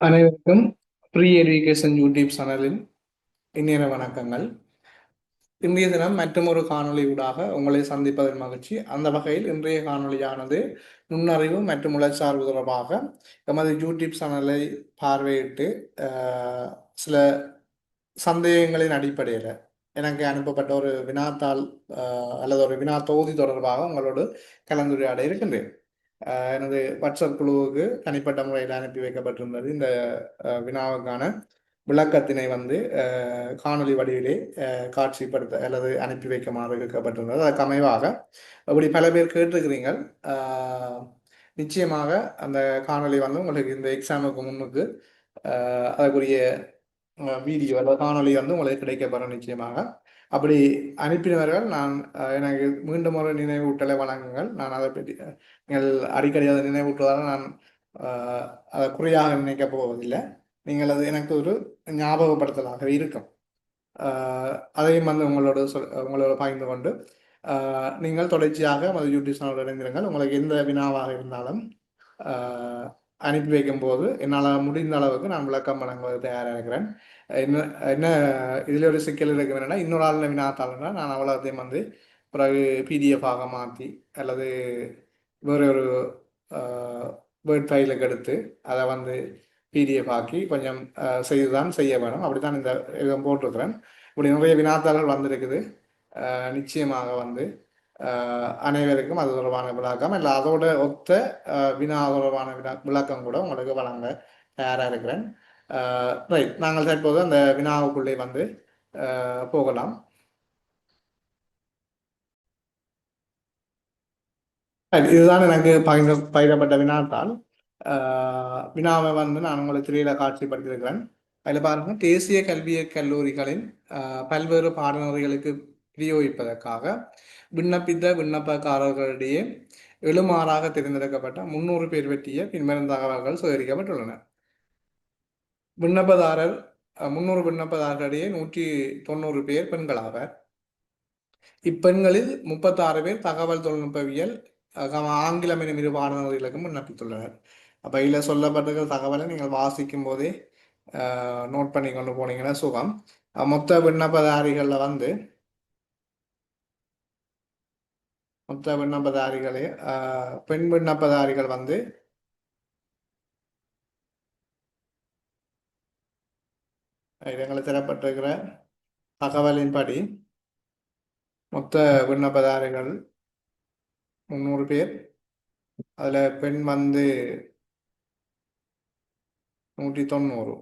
அனைவருக்கும் pre education YouTube சேனலின் இந்நேர வணக்கங்கள். இன்றைய தினம் மற்றொரு காணொளி ஊடாக உங்களை சந்திப்பதன் மகிழ்ச்சி. அந்த வகையில் இன்றைய காணொளியானது நுண்ணறிவு மற்றும் உளச்சார்பு தொடர்பாக எமது யூடியூப் சேனலை பார்வையிட்டு சில சந்தேகங்களின் அடிப்படையில் எனக்கு அனுப்பப்பட்ட ஒரு வினாத்தாள் அல்லது ஒரு வினா தொகுதி தொடர்பாக உங்களோடு கலந்துரையாட இருக்கின்றேன். எனது வாட்ஸ்அப் குழுவுக்கு தனிப்பட்ட முறையில் அனுப்பி வைக்கப்பட்டிருந்தது. இந்த வினாவுக்கான விளக்கத்தினை காணொலி வடிவிலே காட்சிப்படுத்த அல்லது அனுப்பி வைக்குமாறு இருக்கப்பட்டிருந்தது. அதுக்கு அமைவாக அப்படி பல பேர் கேட்டிருக்கிறீங்கள். நிச்சயமாக அந்த காணொலி உங்களுக்கு இந்த எக்ஸாமுக்கு முன்னுக்கு அதற்குரிய வீடியோ அல்லது காணொலி உங்களுக்கு கிடைக்கப்பெறும் நிச்சயமாக. அப்படி அனுப்பினவர்கள் நான் எனக்கு மீண்டும் ஒரு நினைவூட்டலை வழங்குங்கள். நான் அதை பற்றி நீங்கள் அடிக்கடி அதை நினைவூட்டுவதால் நான் அதை குறையாக நினைக்கப் போவதில்லை. நீங்கள் அது எனக்கு ஒரு ஞாபகப்படுத்தலாக இருக்கும். அதையும் உங்களோட பகிர்ந்து கொண்டு நீங்கள் தொடர்ச்சியாக யூடியூப் சேனலோடு இணைந்திருங்கள். உங்களுக்கு எந்த வினாவாக இருந்தாலும் அனுப்பி வைக்கும் போது என்னால் முடிந்த அளவுக்கு நான் விளக்கம் வழங்குவது தயாராக இருக்கிறேன். என்ன என்ன இதில் ஒரு சிக்கல் இருக்கு என்னென்னா, இன்னொரு ஆள் வினாத்தாள்னா நான் அவ்வளோத்தையும் பிறகு பிடிஎஃபாக மாற்றி அல்லது வேறு ஒரு வேர்ட் ஃபைலுக்கு எடுத்து அதை பிடிஎஃப் ஆக்கி கொஞ்சம் செய்துதான் செய்ய வேணும். அப்படி தான் இந்த போட்டிருக்கிறேன். இப்படி நிறைய வினாத்தாள்கள் வந்திருக்குது. நிச்சயமாக அனைவருக்கும் அது தொடர்பான விளக்கம் இல்லை அதோட ஒத்த வினா தொடர்பான விளக்கம் கூட உங்களுக்கு வழங்க தயாராக இருக்கிறேன். ரைட், நாங்கள் தற்போது அந்த வினாவுக்குள்ளே போகலாம். இதுதான் எனக்கு பகிரப்பட்ட வினாத்தால். வினாவை நான் உங்களுக்கு திரையில காட்சிப்படுத்தியிருக்கிறேன். அதில் பாருங்க, தேசிய கல்விய கல்லூரிகளின் பல்வேறு பாடநெறிகளுக்கு விநியோகிப்பதற்காக விண்ணப்பித்த விண்ணப்பக்காரர்களிடையே எழுமாறாக தேர்ந்தெடுக்கப்பட்ட 300 பேர் பற்றிய பின்வரும் தகவல்கள் சேகரிக்கப்பட்டுள்ளன. விண்ணப்பதாரர் 300 விண்ணப்பதாரர்களிடையே 190 பேர் பெண்களாவர். இப்பெண்களில் 36 பேர் தகவல் தொழில்நுட்பவியல் ஆங்கிலம் எனும் இரு பாடநெறிகளுக்கும் விண்ணப்பித்துள்ளனர். அப்போ இதில் சொல்லப்பட்டிருக்கிற தகவலை நீங்கள் வாசிக்கும் போதே நோட் பண்ணி கொண்டு போனீங்கன்னா சுகம். மொத்த விண்ணப்பதாரிகளில் மொத்த விண்ணப்பதாரிகளே பெண் விண்ணப்பதாரிகள் எங்களுக்கு தரப்பட்டிருக்கிற தகவலின்படி மொத்த விண்ணப்பதாரிகள் 300 பேர். அதில் பெண் 190.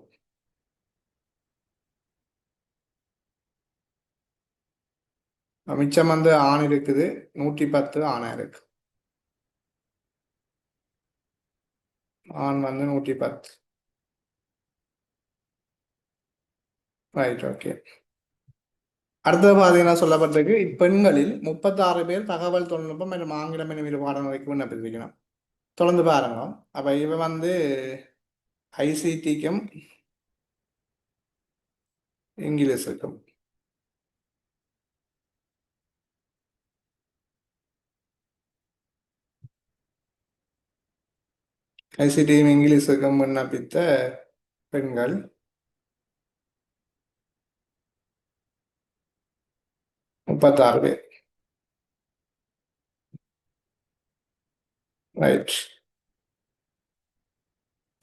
மிச்சம் ஆண் இருக்குது. 110 ஆணா இருக்கு. ஆண் 110. Right, okay. அடுத்தது பார்த்தீங்கன்னா சொல்லப்பட்டிருக்கு, இப்பெண்களில் 36 பேர் தகவல் தொழில்நுட்பம் மற்றும் ஆங்கிலம் எனும் இரு பாடநெறிக்கு விண்ணப்பித்திருக்கணும். தொடர்ந்து பாருங்க. அப்ப இவ ஐசிடிக்கும் இங்கிலீஷுக்கும் ஐசிடியும் இங்கிலீஷுக்கும் விண்ணப்பித்த பெண்கள் 36 பேர். ரைட்.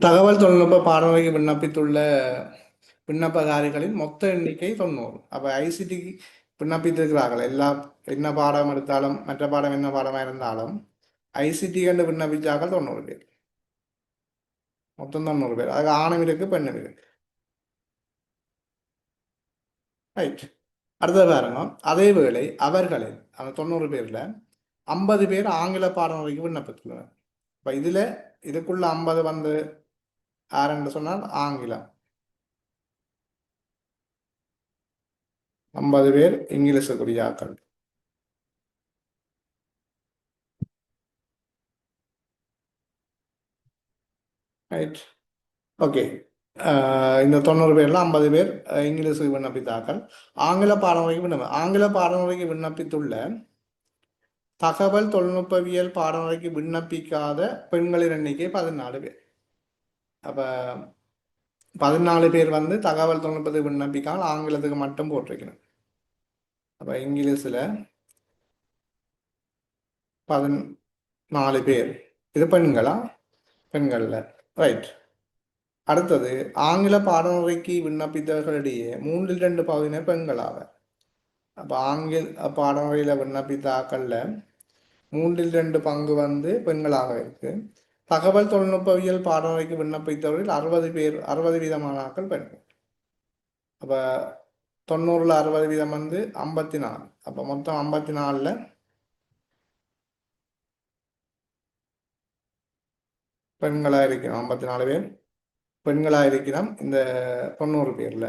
தகவல் தொழில்நுட்ப பாடநெறிக்கு விண்ணப்பித்துள்ள விண்ணப்பதாரிகளின் மொத்த எண்ணிக்கை 90. அப்ப ஐசிடி விண்ணப்பித்திருக்கிறார்கள். என்ன பாடம் எடுத்தாலும், மற்ற பாடம் என்ன பாடமாக இருந்தாலும் ஐசிடி கண்டு விண்ணப்பிச்சார்கள் 90 பேர். மொத்தம் 90 பேர். அதுக்கு ஆணும் இருக்கு, பெண்ணும் இருக்கு. ரைட். அடுத்த பாருங்க, அதே வேளை அவர்களில் அந்த 90 பேர்ல 50 பேர் ஆங்கில பாடநெறிக்கு விண்ணப்பித்துள்ளனர். இப்ப இதுக்குள்ள 50 யாருன்னு சொன்னால் ஆங்கிலம், 50 பேர் இங்கிலீஷுக்குரிய ஆக்கள். Right, okay. இந்த 90 பேர்ல 50 பேர் இங்கிலீஷுக்கு விண்ணப்பித்தார்கள். ஆங்கில பாடநெறிக்கு விண்ணப்பித்துள்ள தகவல் தொழில்நுட்பவியல் பாடநெறிக்கு விண்ணப்பிக்காத பெண்களின் எண்ணிக்கை 14 பேர். அப்ப 14 பேர் வந்து தகவல் தொழில்நுட்பத்துக்கு விண்ணப்பிக்காமல் ஆங்கிலத்துக்கு மட்டும் போட்டிருக்கணும். அப்போ இங்கிலீஷில் 14 பேர். இது பெண்களா? பெண்கள்ல. ரைட். அடுத்தது ஆங்கில பாடமுறைக்கு விண்ணப்பித்தவர்களிடையே 2/3 பெண்களாவர். அப்போ ஆங்கில பாடமுறையில் விண்ணப்பித்த ஆக்கள்ல 2/3 வந்து பெண்களாக இருக்கு. தகவல் தொழில்நுட்பவியல் பாடமுறைக்கு விண்ணப்பித்தவர்கள் 60% ஆக்கள் பெண்கள். அப்போ 90ல் 60% வந்து 54. அப்போ மொத்தம் 54ல் பெண்களாக இருக்கிறோம். 54 பேர் பெண்களாக இருக்கிறோம் இந்த 90 பேர்ல.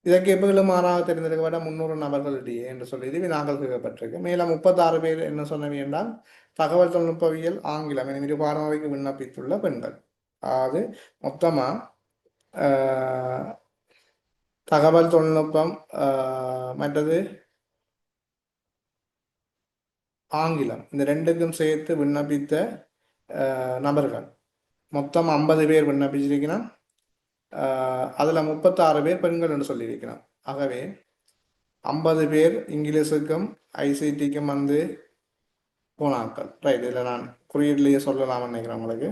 இதற்கு எப்பொழுதும் மாறாக தெரிந்திருக்கப்பட்ட 300 நபர்களிடையே என்று சொல்லி வினாக்கள் கேட்கப்பட்டிருக்கு. மேலும் 36 பேர் என்ன சொன்னது என்றால் தகவல் தொழில்நுட்பவியல் ஆங்கிலம் என இரு பாடமுறைக்கு விண்ணப்பித்துள்ள பெண்கள். அதாவது மொத்தமா தகவல் தொழில்நுட்பம் மற்றது ஆங்கிலம் இந்த ரெண்டுக்கும் சேர்த்து விண்ணப்பித்த நபர்கள் மொத்தம் 50 பேர் விண்ணப்பிச்சிருக்கிறான். அதில் 36 பேர் பெண்கள் என்று சொல்லியிருக்கிறான். ஆகவே 50 பேர் இங்கிலீஷுக்கும் ஐசிடிக்கும் வந்து போனாக்கள். ரைட். இதில் நான் குறியீட்லேயே சொல்லலாம்னு நினைக்கிறேன் உங்களுக்கு.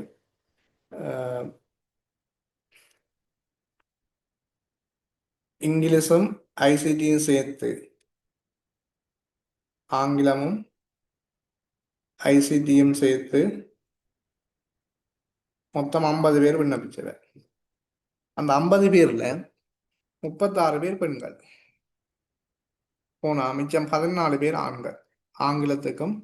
இங்கிலீஷும் ஐசிடியும் சேர்த்து ஆங்கிலமும் ஐசிடியும் சேர்த்து மொத்தம் 50 பேர் விண்ணப்பிச்சவர். அந்த 50 பேர்ல 36 பேர் பெண்கள் போனா மிச்சம் 14 பேர் ஆண்கள். ஆங்கிலத்துக்கும்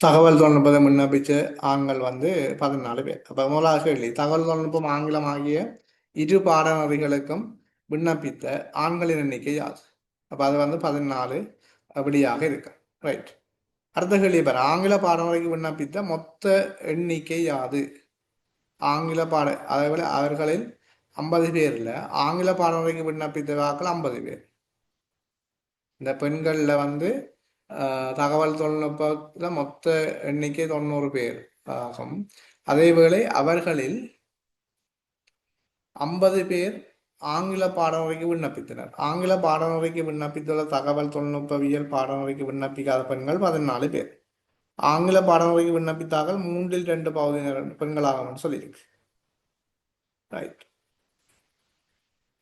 தகவல் தொழில்நுட்பத்தை விண்ணப்பிச்ச ஆண்கள் வந்து 14 பேர். அப்போ முதலாக கேள்வி, தகவல் தொழில்நுட்பம் ஆங்கிலம் ஆகிய இரு பாடநெறிகளுக்கும் விண்ணப்பித்த ஆண்களின் எண்ணிக்கை யாது? அப்போ அது வந்து 14 அப்படியாக இருக்கு. ரைட். அடுத்த கேள்வி பாரு, ஆங்கில பாடநெறிக்கு விண்ணப்பித்த மொத்த எண்ணிக்கை யாது? ஆங்கில அதேபோல அவர்களில் 50 பேர்ல ஆங்கில பாடநெறிக்கு விண்ணப்பித்த வாக்கள் 50 பேர். இந்த பெண்கள்ல வந்து தகவல் தொழில்நுட்பத்தில் மொத்த எண்ணிக்கை 90 பேர் ஆகும். அதேவேளை அவர்களில் 50 பேர் ஆங்கில பாடமுறைக்கு விண்ணப்பித்தனர். ஆங்கில பாடமுறைக்கு விண்ணப்பித்துள்ள தகவல் தொழில்நுட்பவியல் பாடமுறைக்கு விண்ணப்பிக்காத பெண்கள் 14 பேர். ஆங்கில பாடமுறைக்கு விண்ணப்பித்தார்கள் 2/3 பகுதியினர் பெண்களாகும் சொல்லியிருக்கு. ரைட்.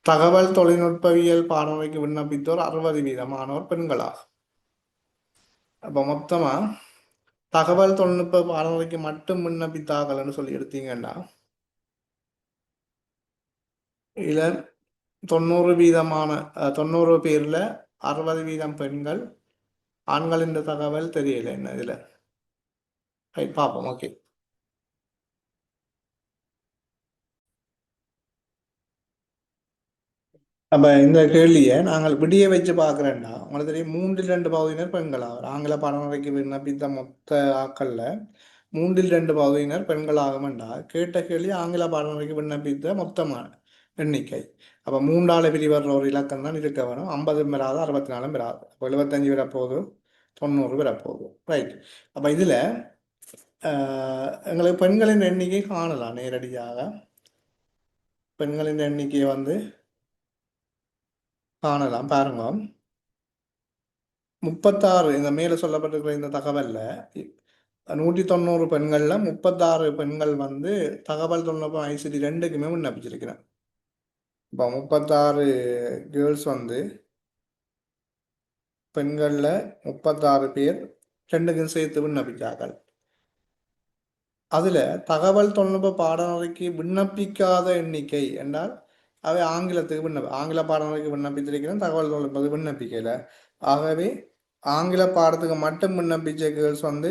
தகவல் தொழில்நுட்பவியல் பாடமுறைக்கு விண்ணப்பித்தோர் 60% பெண்களாகும். அப்போ மொத்தமா தகவல் தொழில்நுட்ப பாடமுறைக்கு மட்டும் விண்ணப்பித்தார்கள்னு சொல்லி எடுத்தீங்கன்னா இதில் 90 பேர்ல 60% பெண்கள். ஆண்களின் தகவல் தெரியல என்ன இதுல. பார்ப்போம். ஓகே. அப்ப இந்த கேள்வியை நாங்கள் விடிய வச்சு பார்க்குறேன்னா உங்களுக்கு தெரியும் 3/2 பகுதியினர் பெண்களாகும். ஆங்கில பாடமுறைக்கு விண்ணப்பித்த மொத்த ஆக்கள்ல 3/2 பகுதியினர் பெண்களாகும் என்றால் கேட்ட கேள்வி ஆங்கில பாடமுறைக்கு விண்ணப்பித்த மொத்தமான எண்ணிக்கை. அப்போ 3ஆல் பிரிவர்ற ஒரு இலக்கம் தான் இருக்க வேணும். 50 பெறாது, 64 பெறாது. அப்போ 75 வரப்போகுது, 90 வரப்போகுது. ரைட். அப்போ இதில் எங்களுக்கு பெண்களின் எண்ணிக்கை காணலாம் நேரடியாக. பெண்களின் எண்ணிக்கையை வந்து காணலாம் பாருங்க. 36 இந்த மேலே சொல்லப்பட்டிருக்கிற இந்த தகவல்ல 190 பெண்கள்ல 36 பெண்கள் வந்து தகவல் தொழில்நுட்பம் ஐசிடி ரெண்டுக்குமே விண்ணப்பிச்சிருக்கிறேன். இப்போ 36 கேர்ள்ஸ் வந்து பெண்கள்ல 36 பேர் ரெண்டுக்கும் சேர்த்து விண்ணப்பிச்சார்கள். அதுல தகவல் தொழில்நுட்ப பாடநெறிக்கு விண்ணப்பிக்காத எண்ணிக்கை என்றால் அவை ஆங்கிலத்துக்கு ஆங்கில பாடநெறிக்கு விண்ணப்பித்திருக்கிறேன், தகவல் தொழில்நுட்பத்துக்கு விண்ணப்பிக்கல. ஆகவே ஆங்கில பாடத்துக்கு மட்டும் விண்ணப்பிச்ச கேர்ள்ஸ் வந்து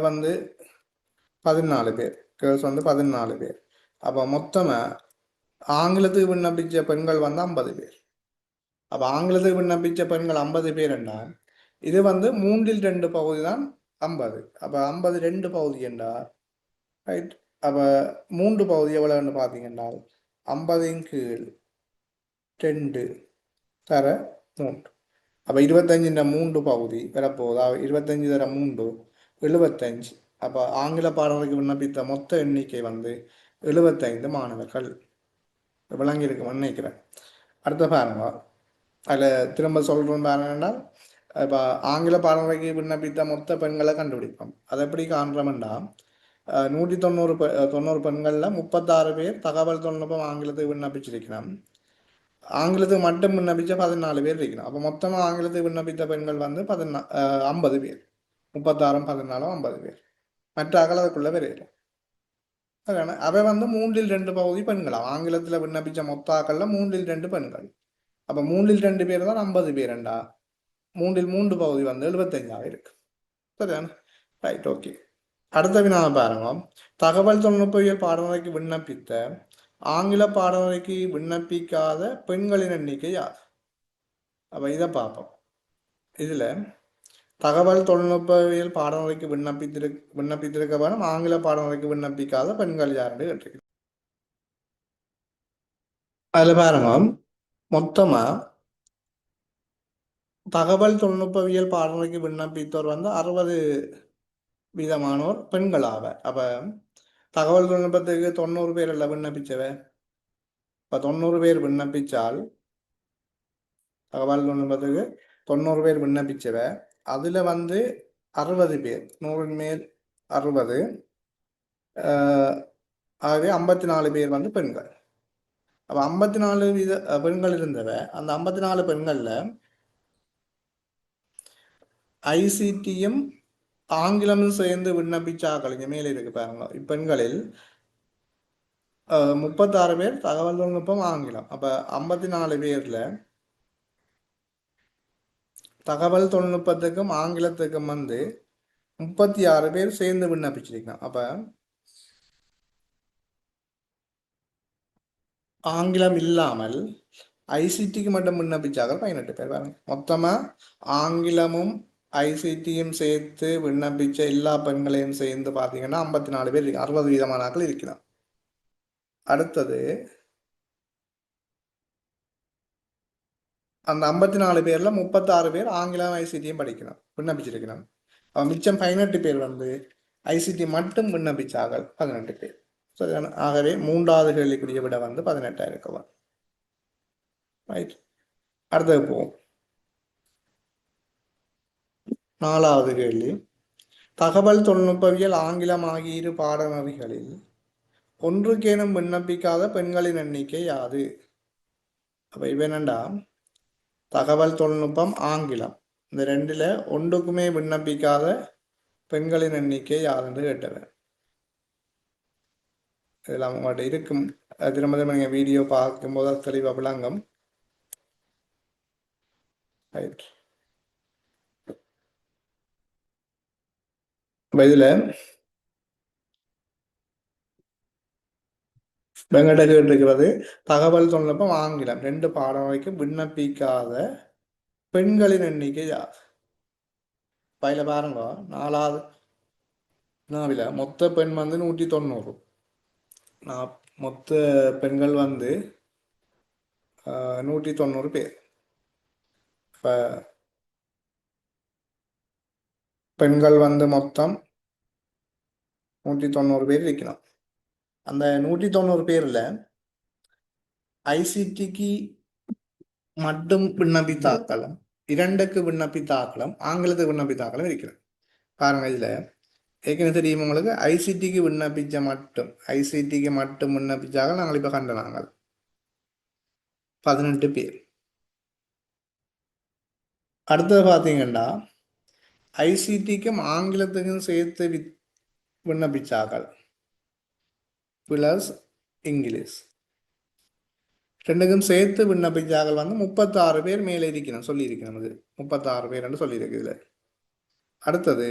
வந்து 14 பேர். கேர்ள்ஸ் வந்து 14 பேர். அப்போ மொத்தமா ஆங்கிலத்துக்கு விண்ணப்பிச்ச பெண்கள் வந்து 50 பேர். அப்போ ஆங்கிலத்துக்கு விண்ணப்பிச்ச பெண்கள் 50 பேர் என்றால் இது வந்து 2/3 பகுதி தான் 50. அப்போ 50 2 பகுதி என்றால் ரைட். அப்போ 3 பகுதி எவ்வளோன்னு பார்த்தீங்கன்னா 50 கீழ் 2 தர 3. அப்போ 25 3 பகுதி வரப்போகுது. 25 தர 3 75. அப்போ ஆங்கில பாடநெறிக்கு விண்ணப்பித்த மொத்த எண்ணிக்கை வந்து 75 மாணவர்கள். விளங்கியிருக்கும்னு நினைக்கிறேன். அடுத்த பாருங்க, அதில் திரும்ப சொல்கிறோம் பாருங்கன்னா, இப்போ ஆங்கில பாடநெறிக்கு விண்ணப்பித்த மொத்த பெண்களை கண்டுபிடிப்போம். அதை எப்படி காண்றோம்னா, 190 பெண்களில் 36 பேர் தகவல் தொழில்நுட்பம் ஆங்கிலத்துக்கு விண்ணப்பிச்சிருக்கிறோம். ஆங்கிலத்துக்கு மட்டும் விண்ணப்பிச்ச 14 பேர் இருக்கணும். அப்போ மொத்தமாக ஆங்கிலத்துக்கு விண்ணப்பித்த பெண்கள் வந்து 50 பேர். 36 14 50 பேர். மற்ற அகலத்துக்குள்ள பேர் இல்லை. அதான அவை வந்து 2/3 பகுதி பெண்களாம். ஆங்கிலத்தில் விண்ணப்பிச்ச மொத்த ஆக்கள்ல 2/3 பெண்கள். அப்போ 2/3 பேர் தான் 50 பேருண்டா. 3/3 பகுதி வந்து 75 இருக்கு. சரியான ரைட், ஓகே. அடுத்த வினாவை பாருங்க. தகவல் தொழில்நுட்பவியல் பாடநெறிக்கு விண்ணப்பித்த ஆங்கில பாடநெறிக்கு விண்ணப்பிக்காத பெண்களின் எண்ணிக்கை யார்? அப்ப இதை பார்ப்போம். இதுல தகவல் தொழில்நுட்பவியல் பாடநெறிக்கு விண்ணப்பித்திருக்க வேணும், ஆங்கில பாடநெறிக்கு விண்ணப்பிக்காத பெண்கள் யாருன்னு கேட்டிருக்கு. அதுல பாருங்க, மொத்தமா தகவல் தொழில்நுட்பவியல் பாடநெறிக்கு விண்ணப்பித்தோர் வந்து 60% பெண்கள் ஆவர். அப்ப தகவல் தொழில்நுட்பத்துக்கு 90 பேர் இல்லை விண்ணப்பிச்சவ. இப்ப 90 பேர் விண்ணப்பிச்சால் தகவல் தொழில்நுட்பத்துக்கு 90 பேர் விண்ணப்பிச்சவ, அதுல வந்து 60 பேர், 100 மேல் 60, ஆகவே 54 பேர் வந்து பெண்கள். அப்ப 54 பெண்கள் இருந்தவ, அந்த 54 பெண்கள்ல ஐசிடியும் ஆங்கிலமும் சேர்ந்து விண்ணப்பிச்சாக்கள் இங்க மேலே இருக்கு பாருங்க. இப்பெண்களில் 36 பேர் தகவல் தொழில்நுட்பம் ஆங்கிலம். அப்ப 54 பேர்ல தகவல் தொழில்நுட்பத்துக்கும் ஆங்கிலத்துக்கும் வந்து 36 பேர் சேர்ந்து விண்ணப்பிச்சிருக்கான். அப்ப ஆங்கிலம் இல்லாமல் ஐசிடிக்கு மட்டும் விண்ணப்பிச்சாக 18 பேர் பாருங்க. மொத்தமா ஆங்கிலமும் ஐசிடியும் சேர்த்து விண்ணப்பிச்ச எல்லா பெண்களையும் சேர்ந்து பார்த்தீங்கன்னா 54 பேர் இருக்கு. 60% ஆட்கள் இருக்கிறான். அடுத்தது அந்த 54 பேர்ல 36 பேர் ஆங்கிலம் ஐசிடியும் படிக்கணும் விண்ணப்பிச்சிருக்கிறான். மிச்சம் 18 பேர் வந்து ஐசிடி மட்டும் விண்ணப்பிச்சார்கள் 18 பேர். ஆகவே மூன்றாவது கேள்விக்குரிய விட வந்து 18 இருக்கலாம். ரைட், அடுத்தது போவோம். நாலாவது கேள்வி, தகவல் தொழில்நுட்பவியல் ஆங்கிலம் ஆகிய இரு பாடநெறிகளில் ஒன்றுக்கேனும் விண்ணப்பிக்காத பெண்களின் எண்ணிக்கை யாது? அப்ப இவ என்னண்டா, தகவல் தொழில்நுட்பம் ஆங்கிலம் இந்த ரெண்டுல ஒன்றுக்குமே விண்ணப்பிக்காத பெண்களின் எண்ணிக்கை யாருன்னு கேட்டவன். இதெல்லாம் உங்கள்கிட்ட இருக்கும். திரும்ப திரும்ப நீங்க வீடியோ பார்க்கும் போது தெளிவாக விளங்கும். ரைட், இதுல வெங்கட கேட்டிருக்கிறது தகவல் தொழில்நுட்பம் ஆங்கிலம் 2 பாடநெறிக்கு விண்ணப்பிக்காத பெண்களின் எண்ணிக்கை யார்? பயில பாருங்க, நாலாவது நாவில மொத்த பெண் வந்து 190. மொத்த பெண்கள் வந்து 190 பேர். இப்போ பெண்கள் வந்து மொத்தம் 190 பேர் இருக்கணும். அந்த 190 பேர்ல ஐசிடிக்கு மட்டும் விண்ணப்பித்தாக்களும் 2க்கு விண்ணப்பித்தாக்களும் ஆங்கிலத்துக்கு விண்ணப்பித்தாக்களும் இருக்கிறது. பாருங்க, இதுல ஏற்கனவே தெரியும் உங்களுக்கு, ஐசிடிக்கு மட்டும் விண்ணப்பிச்சாக நாங்கள் இப்ப கண்ட நாங்கள் 18 பேர். அடுத்தது பார்த்தீங்கன்னா ஐசிடிக்கும் ஆங்கிலத்துக்கும் சேர்த்து விண்ணப்பிச்சாக்கள் பிளஸ் இங்கிலீஷ் ரெண்டுக்கும் சேர்த்து விண்ணப்பிச்சாக்கள் வந்து 36 பேர் மேலே இருக்கணும் சொல்லியிருக்கணும். அது 36 பேர் என்று சொல்லியிருக்கு. இதுல அடுத்தது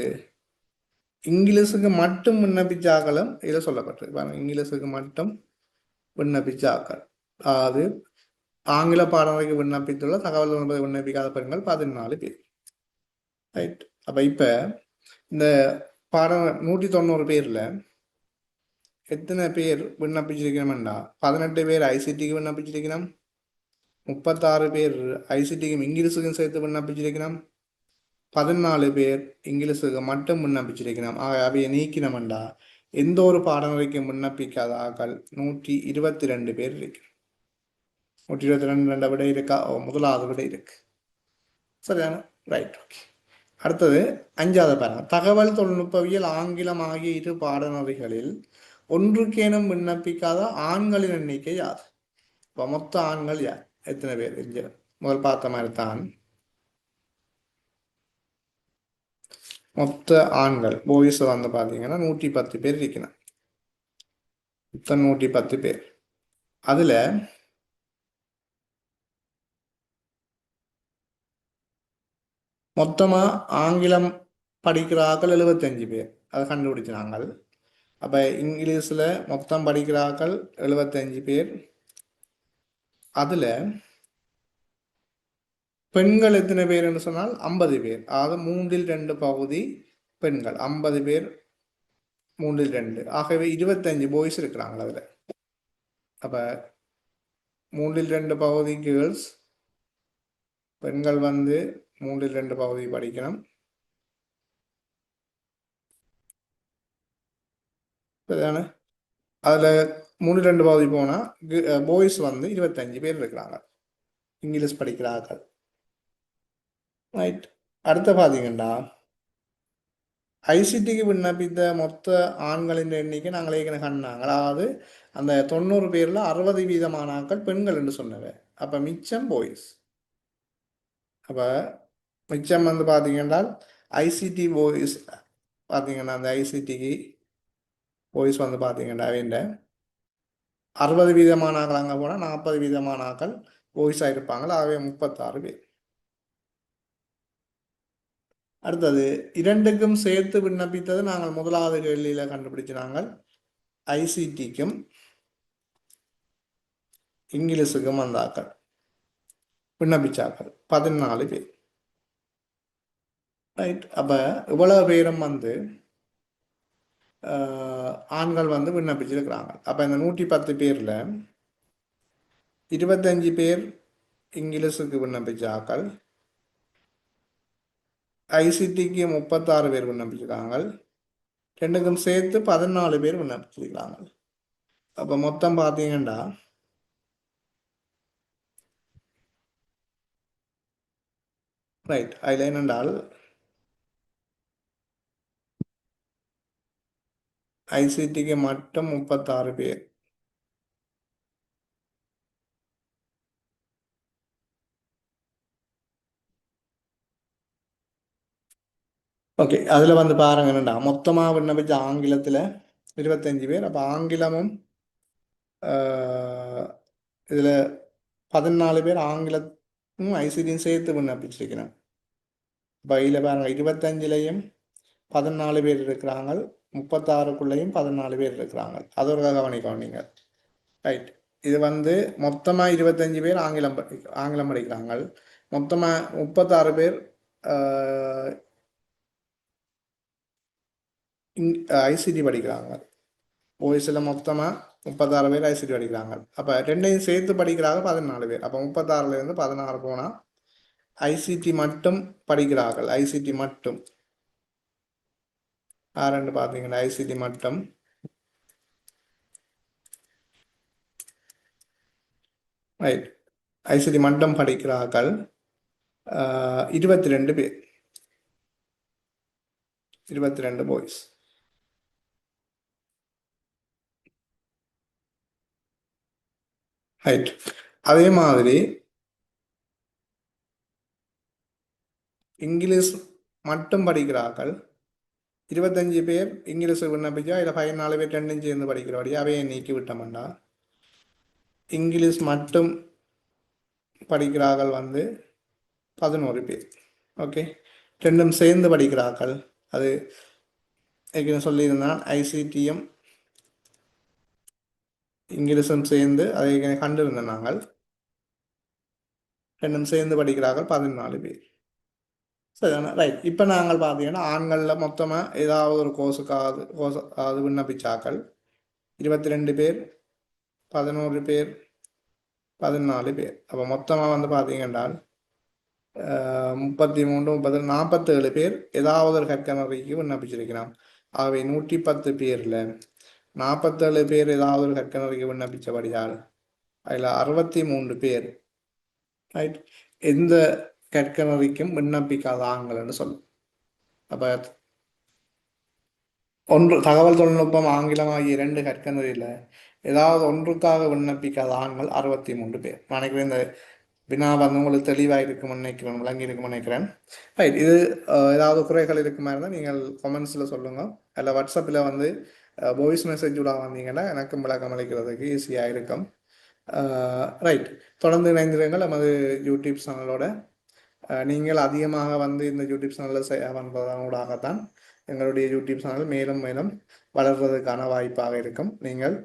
இங்கிலீஷுக்கு மட்டும் விண்ணப்பிச்சாக்களும் இதில் சொல்லப்பட்டிருக்கு. இங்கிலீஷுக்கு மட்டும் விண்ணப்பிச்சாக்கள், அதாவது ஆங்கில பாடநெறிக்கு விண்ணப்பித்துள்ள தகவல் தொழில்நுட்பத்தை விண்ணப்பிக்காத பெண்கள் 14 பேர். ரைட், அப்ப இப்ப இந்த பாடம் 190 பேர்ல எத்தனை பேர் விண்ணப்பிச்சிருக்கணும்டா, 18 பேர் ஐசிடிக்கு விண்ணப்பிச்சிருக்கணும், 36 பேர் ஐசிடிக்கும் இங்கிலீஷுக்கும் சேர்த்து விண்ணப்பிச்சிருக்கணும், 14 பேர் இங்கிலீஷுக்கு மட்டும் விண்ணப்பிச்சிருக்கணும். அவையை நீக்கினோம்டா எந்த ஒரு பாடநெறிக்கும் விண்ணப்பிக்காத ஆக்கள் 122 பேர் இருக்கு. 122 விட இருக்கா? முதலாவது விட இருக்கு. சரியான ரைட். ஓகே. அடுத்தது 5வது பாருங்க. தகவல் தொழில்நுட்பவியல் ஆங்கிலம் ஆகிய இரு பாடநெறிகளில் ஒன்றுக்கேனும் விண்ணப்பிக்காத ஆண்களின் எண்ணிக்கை யார்? இப்போ மொத்த ஆண்கள் யார்? எத்தனை பேர்? முதல் பார்த்த மாதிரி தான் மொத்த ஆண்கள் பாய்ஸ் வந்து பார்த்தீங்கன்னா 110 பேர் இருக்கணும். மொத்தம் 110 பேர். அதுல மொத்தமா ஆங்கிலம் படிக்கிறார்கள் 75 பேர். அதை கண்டுபிடிச்சாங்க. அப்ப இங்கிலீஷ்ல மொத்தம் படிக்கிறார்கள் 75 பேர். அதுல பெண்கள் எத்தனை பேர் என்று சொன்னால் 50 பேர். அதாவது 2/3 பகுதி பெண்கள், 50 பேர் 2/3. ஆகவே 25 பாய்ஸ் இருக்கிறாங்க அதுல. அப்ப 2/3 பகுதி கேர்ள்ஸ், பெண்கள் வந்து 2/3 பகுதி படிக்கணும். சரிதானே? அதுல 3/2 பகுதி போனா பாய்ஸ் வந்து 25 பேர் இருக்கிறாங்க இங்கிலீஷ் படிக்கிறார்கள். ரைட். அடுத்த பாத்தீங்கன்னா ஐசிடிக்கு விண்ணப்பித்த மொத்த ஆண்களின் எண்ணிக்கை நாங்கள் ஏற்கனவே கண்டாங்க. அதாவது அந்த 90 பேர்ல 60% ஆட்கள் பெண்கள் என்று சொன்னவை. அப்ப மிச்சம் பாய்ஸ். அப்ப மிச்சம் வந்து பாத்தீங்கன்னா ஐசிடி பாய்ஸ் பாத்தீங்கன்னா அந்த ஐசிடிக்கு பாய்ஸ் வந்து பாத்தீங்கன்னா வேண்ட 60% ஆக்கள் அங்கே போனால் 40% ஆக்கள் பாய்ஸாக இருப்பாங்க. ஆகவே 36 பேர். அடுத்தது இரண்டுக்கும் சேர்த்து விண்ணப்பித்தது நாங்கள் முதலாவது கேள்வியில கண்டுபிடிச்சு நாங்கள் ஐசிடிக்கும் இங்கிலீஷுக்கும் வந்தாக்கள் விண்ணப்பிச்சாக்கள் 14 பேர். ரைட். அப்ப இவ்வளவு பேரும் வந்து ஆண்கள் வந்து விண்ணப்பிச்சிருக்கிறாங்க. அப்ப இந்த 110 பேர்ல 25 பேர் இங்கிலீஷுக்கு விண்ணப்பிச்சாக்கள், ஐசிடிக்கு 36 பேர் விண்ணப்பிச்சிருக்காங்க, ரெண்டுக்கும் சேர்த்து 14 பேர் விண்ணப்பிச்சிருக்கிறாங்க. அப்ப மொத்தம் பார்த்தீங்கன்னா ரைட் அதில் என்னென்றால் ஐசிடிக்கு மட்டும் 36 பேர், ஓகே. அதில் வந்து பாருங்க என்னண்டா மொத்தமாக விண்ணப்பிச்ச ஆங்கிலத்தில் 25 பேர். அப்போ ஆங்கிலமும் இதில் 14 பேர் ஆங்கிலமும் ஐசிடியும் சேர்த்து விண்ணப்பிச்சிருக்கிறேன். பையில் பாருங்க 25லையும் 14 பேர் இருக்கிறாங்க, 36க்குள்ளேயும் 14 பேர் இருக்கிறாங்க. அது ஒரு கவனிக்கவனிங்க. ரைட். இது வந்து மொத்தமாக 25 பேர் ஆங்கிலம் படிக்கிறாங்க, மொத்தமாக 36 பேர் ஐசிடி படிக்கிறாங்க. ஓய்ஸில் மொத்தமாக 36 பேர் ஐசிடி படிக்கிறாங்க. அப்போ ரெண்டையும் சேர்த்து படிக்கிறாங்க 14 பேர். அப்போ 36லேருந்து 16 போனால் ஐசிடி மட்டும் படிக்கிறார்கள். ஐசிடி மட்டும் யாருன்னு பார்த்தீங்கன்னா ஐசிடி மட்டும் ரைட் ஐசிடி மட்டும் படிக்கிறார்கள் 22 பேர், 22 பாய்ஸ். ரைட். அதே மாதிரி இங்கிலீஷ் மட்டும் படிக்கிறார்கள் 25 பேர். இங்கிலீஷ் விண்ணப்பிச்சா இதில் 14 பேர் ரெண்டும் சேர்ந்து படிக்கிறபடி அவையை நீக்கி விட்டோம்னா இங்கிலீஷ் மட்டும் படிக்கிறார்கள் வந்து 11 பேர். ஓகே. ரெண்டும் சேர்ந்து படிக்கிறார்கள், அது ஏற்கனவே சொல்லியிருந்தான் ஐசிடியும் இங்கிலீஷும் சேர்ந்து அதை கண்டிருந்தோம் நாங்கள். ரெண்டும் சேர்ந்து படிக்கிறார்கள் 14 பேர். சரிதானே? ரைட். இப்போ நாங்கள் பார்த்தீங்கன்னா ஆண்களில் மொத்தமாக ஏதாவது ஒரு கோர்ஸுக்காவது விண்ணப்பிச்சாக்கள் 22 பேர், 11 பேர், 14 பேர். அப்போ மொத்தமாக வந்து பார்த்தீங்கன்னா 33 30 47 பேர் ஏதாவது ஒரு கற்கனறைக்கு விண்ணப்பிச்சிருக்கிறான். ஆகவே 110 பேர்ல 47 பேர் ஏதாவது ஒரு கற்கனறைக்கு விண்ணப்பிச்சபடியால் அதில் 63 பேர் ரைட் எந்த கற்கனறைக்கும் விண்ணப்பிக்காத ஆண்கள்னு சொல்லும். அப்ப ஒன்று தகவல் தொழில்நுட்பம் ஆங்கிலம் ஆகிய இரண்டு கற்கனரில் ஏதாவது ஒன்றுக்காக விண்ணப்பிக்காத ஆண்கள் 63 பேர். நான் நினைக்கிறேன் இந்த வினா வந்து உங்களுக்கு தெளிவாக இருக்கும்னு நினைக்கிறேன், விளங்கி இருக்கும்னு நினைக்கிறேன். ரைட் இது ஏதாவது குறைகள் இருக்குமா இருந்தால் நீங்கள் கமெண்ட்ஸில் சொல்லுங்கள். அதில் வாட்ஸ்அப்பில் வந்து வாய்ஸ் மெசேஜ் விட வந்தீங்கன்னா எனக்கும் விளக்கம் அளிக்கிறதுக்கு ஈஸியாக இருக்கும். ரைட் தொடர்ந்து இணைந்திருங்கள் நமது யூடியூப் சேனலோட. நீங்கள் அதிகமாக வந்து இந்த யூடியூப் சேனலில் பண்ணுறதனூடாகத்தான் எங்களுடைய யூடியூப் சேனல் மேலும் மேலும் வளர்வதற்கான வாய்ப்பாக இருக்கும். நீங்கள்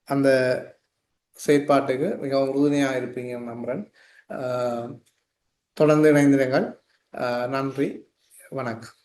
அந்த செயற்பாட்டுக்கு மிகவும் உறுதுணையாக இருப்பீங்க நம்புகிறேன். தொடர்ந்து இணைந்திருங்கள். நன்றி, வணக்கம்.